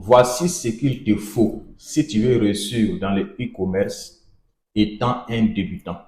Voici ce qu'il te faut si tu veux réussir dans le e-commerce étant un débutant.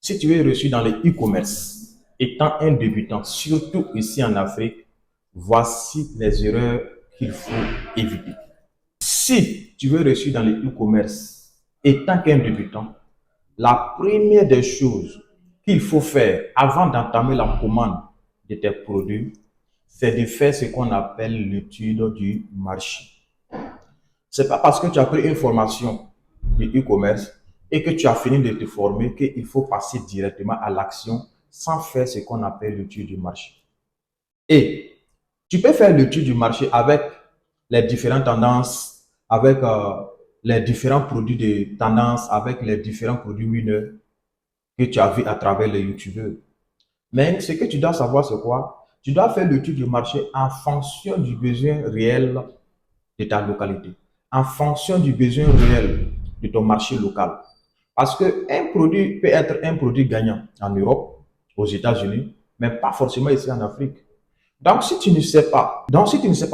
Si tu veux réussir dans le e-commerce étant un débutant, surtout ici en Afrique, voici les erreurs qu'il faut éviter. Si tu veux réussir dans le e-commerce étant qu'un débutant, la première des choses qu'il faut faire avant d'entamer la commande de tes produits, c'est de faire ce qu'on appelle l'étude du marché. C'est pas parce que tu as pris une formation de e-commerce et que tu as fini de te former qu'il faut passer directement à l'action sans faire ce qu'on appelle l'étude du marché. Et tu peux faire l'étude du marché avec les différentes tendances, avec les différents produits de tendance, avec les différents produits mineurs que tu as vus à travers les youtubeurs. Mais ce que tu dois savoir, c'est quoi? Tu dois faire l'étude du marché en fonction du besoin réel de ta localité, en fonction du besoin réel de ton marché local. Parce qu'un produit peut être un produit gagnant en Europe, aux États-Unis, mais pas forcément ici en Afrique. Donc si tu ne sais pas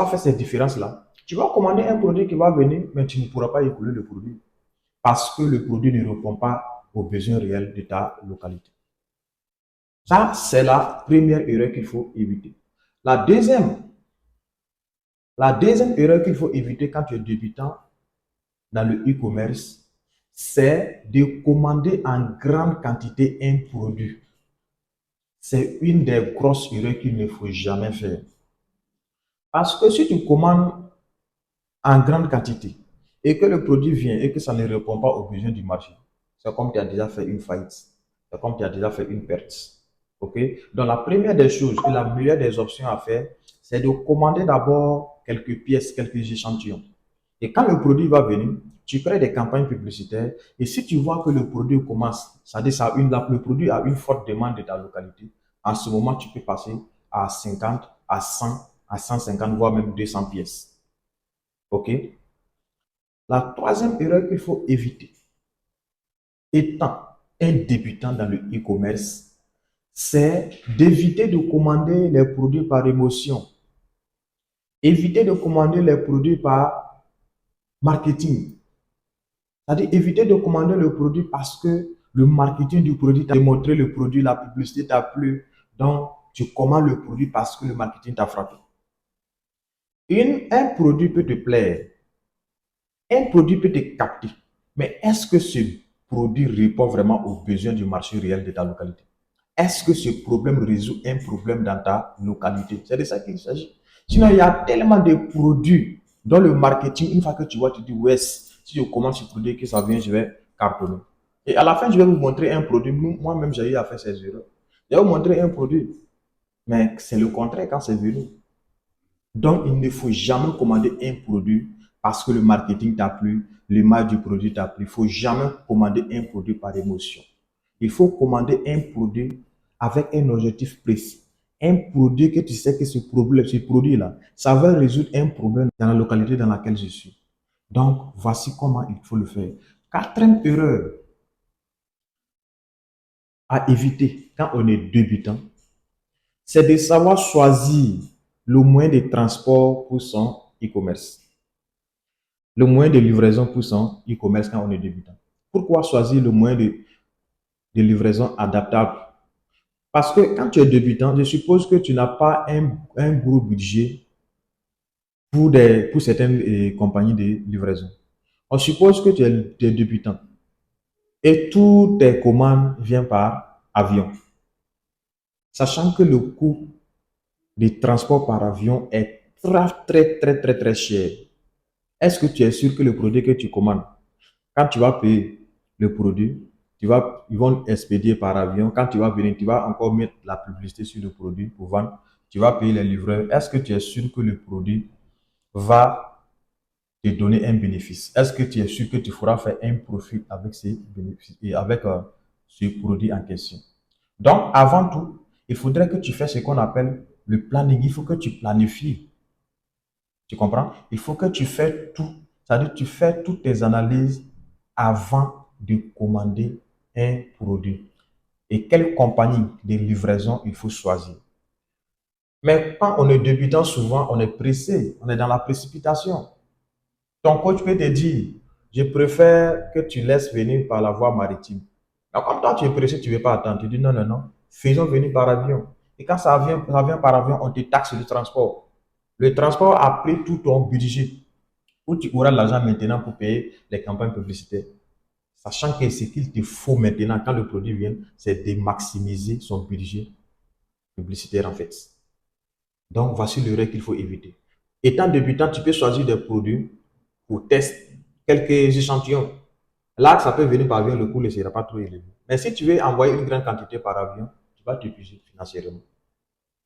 faire cette différence-là, tu vas commander un produit qui va venir, mais tu ne pourras pas écouler le produit parce que le produit ne répond pas aux besoins réels de ta localité. Ça, c'est la première erreur qu'il faut éviter. La deuxième, la deuxième erreur qu'il faut éviter quand tu es débutant dans le e-commerce, c'est de commander en grande quantité un produit. C'est une des grosses erreurs qu'il ne faut jamais faire. Parce que si tu commandes en grande quantité et que le produit vient et que ça ne répond pas aux besoins du marché, c'est comme tu as déjà fait une faillite. C'est comme tu as déjà fait une perte. OK? Donc, la première des choses et la meilleure des options à faire, c'est de commander d'abord quelques pièces, quelques échantillons. Et quand le produit va venir, tu crées des campagnes publicitaires. Et si tu vois que le produit commence, c'est-à-dire le produit a une forte demande de ta localité, en ce moment, tu peux passer à 50, à 100, à 150, voire même 200 pièces. OK? La troisième erreur qu'il faut éviter, étant un débutant dans le e-commerce, c'est d'éviter de commander les produits par émotion. Éviter de commander les produits par marketing. C'est-à-dire éviter de commander le produit parce que le marketing du produit t'a démontré le produit, la publicité t'a plu. Donc, tu commandes le produit parce que le marketing t'a frappé. Un produit peut te plaire, un produit peut te capter. Mais est-ce que ce produit répond vraiment aux besoins du marché réel de ta localité? Est-ce que ce problème résout un problème dans ta localité? C'est de ça qu'il s'agit. Sinon, il y a tellement de produits dans le marketing. Une fois que tu vois, tu dis, ouais, si je commence ce produit, que ça vient, je vais cartonner. Et à la fin, je vais vous montrer un produit. Moi-même, j'ai eu à faire ces erreurs. Je vais vous montrer un produit. Mais c'est le contraire quand c'est venu. Donc, il ne faut jamais commander un produit parce que le marketing t'a plu, l'image du produit t'a plu. Il ne faut jamais commander un produit par émotion. Il faut commander un produit avec un objectif précis. Un produit que tu sais que ce produit-là, ça va résoudre un problème dans la localité dans laquelle je suis. Donc, voici comment il faut le faire. Quatrième erreur à éviter quand on est débutant, c'est de savoir choisir le moyen de transport pour son e-commerce. Le moyen de livraison pour son e-commerce quand on est débutant. Pourquoi choisir le moyen de livraison adaptable? Parce que quand tu es débutant, je suppose que tu n'as pas un gros budget pour certaines compagnies de livraison. On suppose que tu es débutant et toutes tes commandes viennent par avion. Sachant que le coût de transport par avion est très cher. Est-ce que tu es sûr que le produit que tu commandes, quand tu vas payer le produit, ils vont expédier par avion. Quand tu vas venir, tu vas encore mettre la publicité sur le produit pour vendre. Tu vas payer les livreurs. Est-ce que tu es sûr que le produit va te donner un bénéfice? Est-ce que tu es sûr que tu feras faire un profit avec ces bénéfices et avec ce produit en question? Donc, avant tout, il faudrait que tu fasses ce qu'on appelle le planning. Il faut que tu planifies. Tu comprends? Il faut que tu fais tout. C'est-à-dire que tu fais toutes tes analyses avant de commander un produit. Et quelle compagnie de livraison il faut choisir. Mais quand on est débutant, souvent, on est pressé, on est dans la précipitation. Ton coach peut te dire, je préfère que tu laisses venir par la voie maritime. Donc, comme toi, tu es pressé, tu ne veux pas attendre. Tu dis non, non, non, faisons venir par avion. Et quand ça vient par avion, on te taxe le transport. Le transport a pris tout ton budget où tu auras l'argent maintenant pour payer les campagnes publicitaires. Sachant que ce qu'il te faut maintenant, quand le produit vient, c'est de maximiser son budget publicitaire en fait. Donc, voici l'erreur qu'il faut éviter. Étant débutant, tu peux choisir des produits pour tester quelques échantillons. Là, ça peut venir par avion, le coût ne sera pas trop élevé. Mais si tu veux envoyer une grande quantité par avion, tu vas t'épuiser financièrement.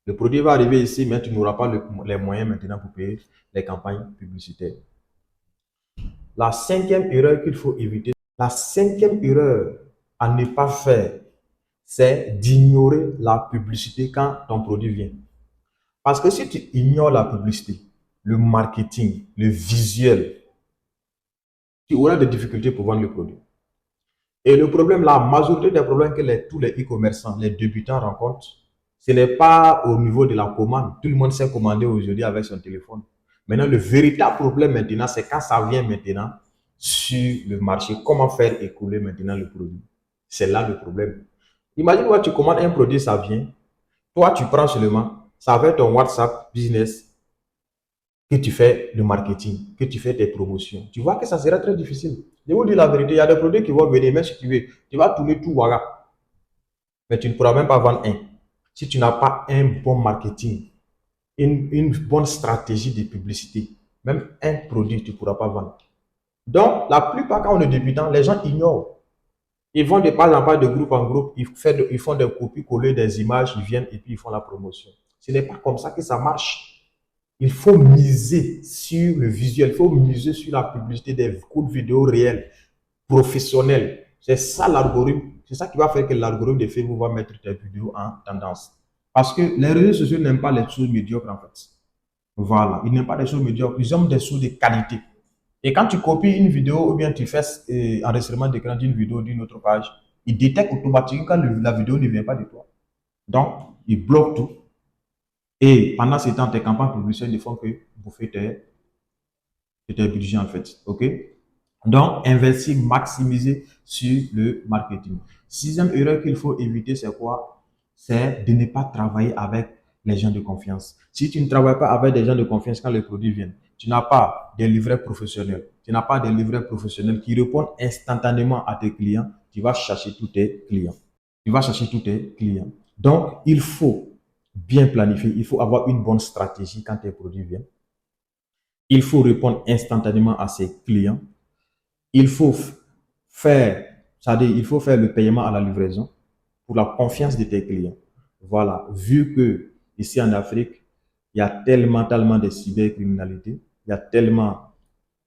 Le produit va arriver ici, mais tu n'auras pas les moyens maintenant pour payer les campagnes publicitaires. La cinquième erreur qu'il faut éviter, la cinquième erreur à ne pas faire, c'est d'ignorer la publicité quand ton produit vient. Parce que si tu ignores la publicité, le marketing, le visuel, tu auras des difficultés pour vendre le produit. Et le problème, la majorité des problèmes que tous les e-commerçants, les débutants rencontrent, ce n'est pas au niveau de la commande. Tout le monde sait commander aujourd'hui avec son téléphone. Maintenant, le véritable problème maintenant, c'est quand ça vient maintenant sur le marché, comment faire écouler maintenant le produit. C'est là le problème. Imagine, toi, tu commandes un produit, ça vient. Toi, tu prends seulement, ça va être ton WhatsApp business que tu fais le marketing, que tu fais tes promotions. Tu vois que ça sera très difficile. Je vous dis la vérité, il y a des produits qui vont venir, mais si tu veux, tu vas tourner tout, voilà. Mais tu ne pourras même pas vendre un. Si tu n'as pas un bon marketing, une bonne stratégie de publicité, même un produit, tu ne pourras pas vendre. Donc, la plupart, quand on est débutant, les gens ignorent. Ils vont de pas en pas de groupe en groupe, ils font des copies-coller des images, ils viennent et puis ils font la promotion. Ce n'est pas comme ça que ça marche. Il faut miser sur le visuel, il faut miser sur la publicité des courtes vidéos réelles, professionnelles. C'est ça l'algorithme. C'est ça qui va faire que l'algorithme de Facebook va mettre tes vidéos en tendance. Parce que les réseaux sociaux n'aiment pas les choses médiocres en fait. Voilà, ils n'aiment pas les choses médiocres, ils aiment des choses de qualité. Et quand tu copies une vidéo ou bien tu fais enregistrement d'écran d'une vidéo d'une autre page, ils détectent automatiquement quand la vidéo ne vient pas de toi. Donc, ils bloquent tout. Et pendant ce temps, tes campagnes publicitaires ne font que bouffer tes budgets en fait. OK? Donc, investir, maximiser sur le marketing. Sixième erreur qu'il faut éviter, c'est quoi? C'est de ne pas travailler avec les gens de confiance. Si tu ne travailles pas avec des gens de confiance quand les produits viennent, tu n'as pas des livrets professionnels. Tu n'as pas des livrets professionnels qui répondent instantanément à tes clients. Tu vas chercher tous tes clients. Tu vas chercher tous tes clients. Donc, il faut bien planifier. Il faut avoir une bonne stratégie quand tes produits viennent. Il faut répondre instantanément à ses clients. Il faut faire, c'est-à-dire, il faut faire le paiement à la livraison pour la confiance de tes clients. Voilà. Vu que ici en Afrique, il y a tellement de cybercriminalité, il y a tellement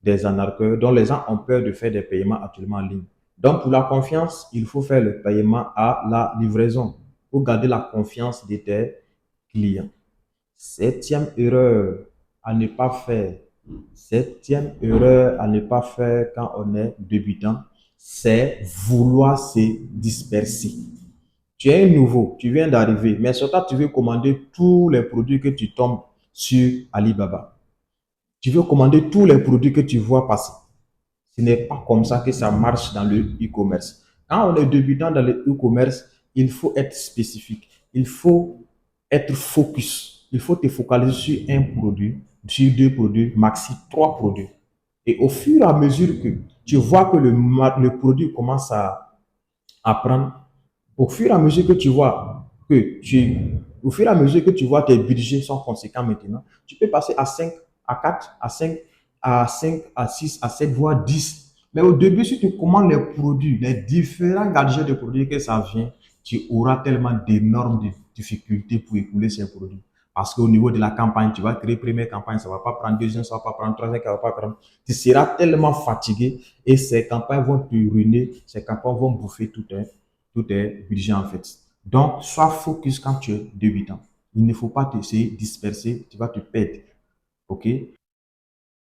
des arnaqueurs dont les gens ont peur de faire des paiements actuellement en ligne. Donc, pour la confiance, il faut faire le paiement à la livraison pour garder la confiance de tes clients. Septième erreur à ne pas faire. Septième erreur à ne pas faire quand on est débutant, c'est vouloir se disperser. Tu es nouveau, tu viens d'arriver, mais surtout tu veux commander tous les produits que tu tombes sur Alibaba. Tu veux commander tous les produits que tu vois passer. Ce n'est pas comme ça que ça marche dans le e-commerce. Quand on est débutant dans le e-commerce, il faut être spécifique. Il faut être focus. Il faut te focaliser sur un produit, sur deux produits, maxi trois produits. Et au fur et à mesure que tu vois que le produit commence à prendre, au fur et à mesure que tu vois au fur et à mesure que tu vois tes budgets sont conséquents maintenant, tu peux passer à 5, à 4, à 5, à 5, à 6, à 7, voire 10. Mais au début, si tu commandes les produits, les différents gadgets de produits que ça vient, tu auras tellement d'énormes difficultés pour écouler ces produits. Parce qu'au niveau de la campagne, tu vas créer première campagne, ça ne va pas prendre deuxième, ça ne va pas prendre troisième, ça ne va pas prendre. Tu seras tellement fatigué et ces campagnes vont te ruiner, ces campagnes vont bouffer tout est budget en fait. Donc, sois focus quand tu es débutant. Il ne faut pas te disperser, tu vas te perdre. OK?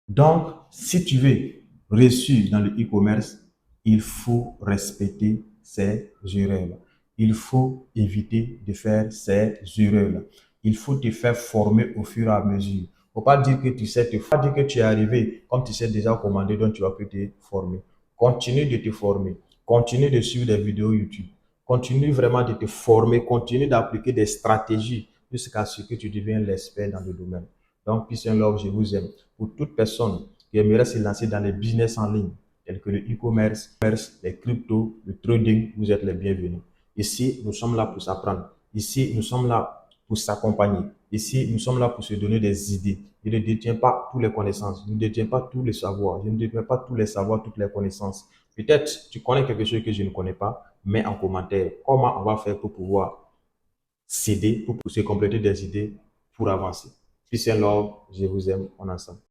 Donc, si tu veux réussir dans le e-commerce, il faut respecter ces erreurs. Il faut éviter de faire ces erreurs. Il faut te faire former au fur et à mesure. Faut pas dire que tu sais faut pas dire que tu es arrivé comme tu sais déjà commander, donc tu vas plus te former. Continue de te former. Continue de suivre des vidéos YouTube. Continue vraiment de te former. Continue d'appliquer des stratégies jusqu'à ce que tu deviennes l'expert dans le domaine. Donc, Peace and Love, je vous aime. Pour toute personne qui aimerait se lancer dans les business en ligne, tels que le e-commerce, les cryptos, le trading, vous êtes les bienvenus. Ici, nous sommes là pour s'apprendre. Ici, nous sommes là pour s'accompagner. Ici, nous sommes là pour se donner des idées. Je ne détiens pas toutes les connaissances. Je ne détiens pas tous les savoirs. Je ne détiens pas tous les savoirs, toutes les connaissances. Peut-être tu connais quelque chose que je ne connais pas, mets en commentaire comment on va faire pour pouvoir s'aider, pour se compléter des idées pour avancer. Peace and love, je vous aime, on est ensemble.